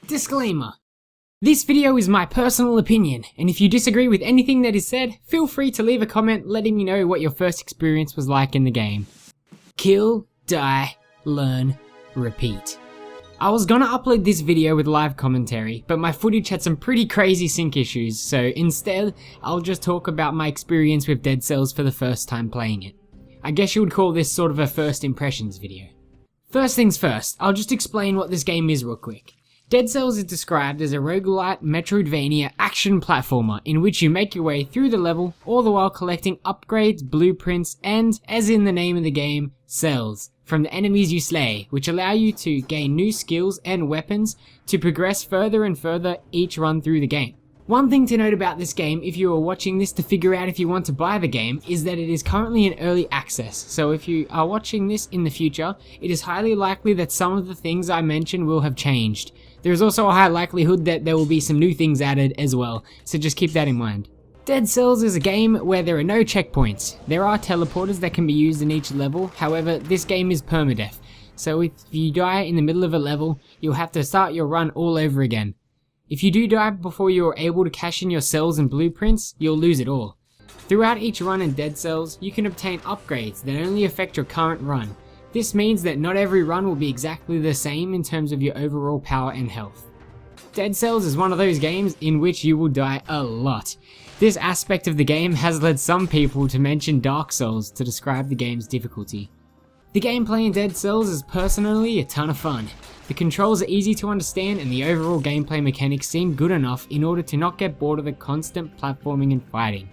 Disclaimer. This video is my personal opinion, and if you disagree with anything that is said, feel free to leave a comment letting me know what your first experience was like in the game. Kill, die, learn, repeat. I was gonna upload this video with live commentary, but my footage had some pretty crazy sync issues, so instead, I'll just talk about my experience with Dead Cells for the first time playing it. I guess you would call this sort of a first impressions video. First things first, I'll just explain what this game is real quick. Dead Cells is described as a roguelite Metroidvania action platformer in which you make your way through the level, all the while collecting upgrades, blueprints, and, as in the name of the game, cells from the enemies you slay, which allow you to gain new skills and weapons to progress further and further each run through the game. One thing to note about this game, if you are watching this to figure out if you want to buy the game, is that it is currently in early access, so if you are watching this in the future, it is highly likely that some of the things I mentioned will have changed. There is also a high likelihood that there will be some new things added as well, so just keep that in mind. Dead Cells is a game where there are no checkpoints. There are teleporters that can be used in each level, however this game is permadeath, so if you die in the middle of a level, you'll have to start your run all over again. If you do die before you are able to cash in your cells and blueprints, you'll lose it all. Throughout each run in Dead Cells, you can obtain upgrades that only affect your current run. This means that not every run will be exactly the same in terms of your overall power and health. Dead Cells is one of those games in which you will die a lot. This aspect of the game has led some people to mention Dark Souls to describe the game's difficulty. The gameplay in Dead Cells is personally a ton of fun. The controls are easy to understand and the overall gameplay mechanics seem good enough in order to not get bored of the constant platforming and fighting.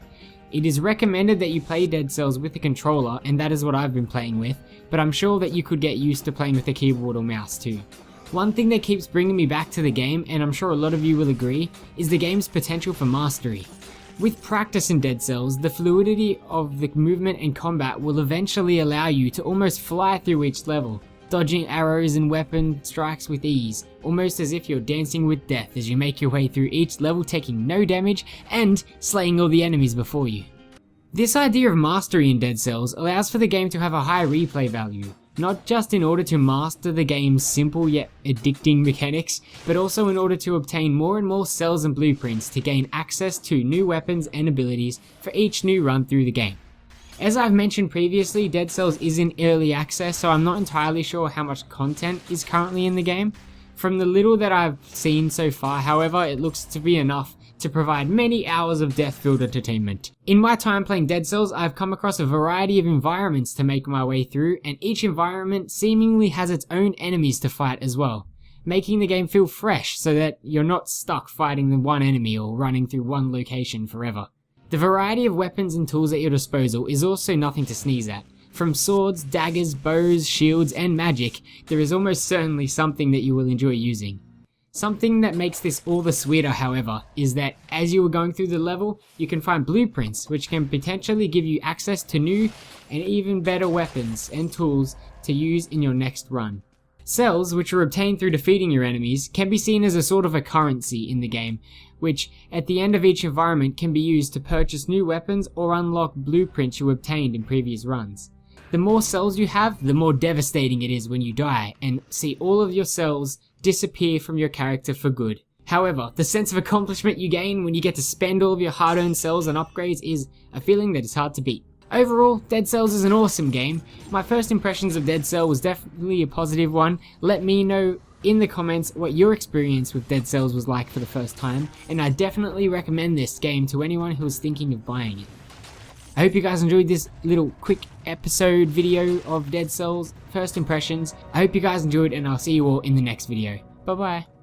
It is recommended that you play Dead Cells with a controller, and that is what I've been playing with, but I'm sure that you could get used to playing with a keyboard or mouse too. One thing that keeps bringing me back to the game, and I'm sure a lot of you will agree, is the game's potential for mastery. With practice in Dead Cells, the fluidity of the movement and combat will eventually allow you to almost fly through each level, dodging arrows and weapon strikes with ease, almost as if you're dancing with death as you make your way through each level taking no damage and slaying all the enemies before you. This idea of mastery in Dead Cells allows for the game to have a high replay value, not just in order to master the game's simple yet addicting mechanics, but also in order to obtain more and more cells and blueprints to gain access to new weapons and abilities for each new run through the game. As I've mentioned previously, Dead Cells is in early access, so I'm not entirely sure how much content is currently in the game. From the little that I've seen so far, however, it looks to be enough to provide many hours of death-filled entertainment. In my time playing Dead Cells, I've come across a variety of environments to make my way through, and each environment seemingly has its own enemies to fight as well, making the game feel fresh so that you're not stuck fighting the one enemy or running through one location forever. The variety of weapons and tools at your disposal is also nothing to sneeze at. From swords, daggers, bows, shields, and magic, there is almost certainly something that you will enjoy using. Something that makes this all the sweeter, however, is that as you are going through the level, you can find blueprints which can potentially give you access to new and even better weapons and tools to use in your next run. Cells, which are obtained through defeating your enemies, can be seen as a sort of a currency in the game, which at the end of each environment can be used to purchase new weapons or unlock blueprints you obtained in previous runs. The more cells you have, the more devastating it is when you die and see all of your cells disappear from your character for good. However, the sense of accomplishment you gain when you get to spend all of your hard-earned cells on upgrades is a feeling that is hard to beat. Overall, Dead Cells is an awesome game. My first impressions of Dead Cell was definitely a positive one. Let me know in the comments what your experience with Dead Cells was like for the first time, and I definitely recommend this game to anyone who is thinking of buying it. I hope you guys enjoyed this little quick episode video of Dead Cells first impressions. I hope you guys enjoyed, and I'll see you all in the next video. Bye bye.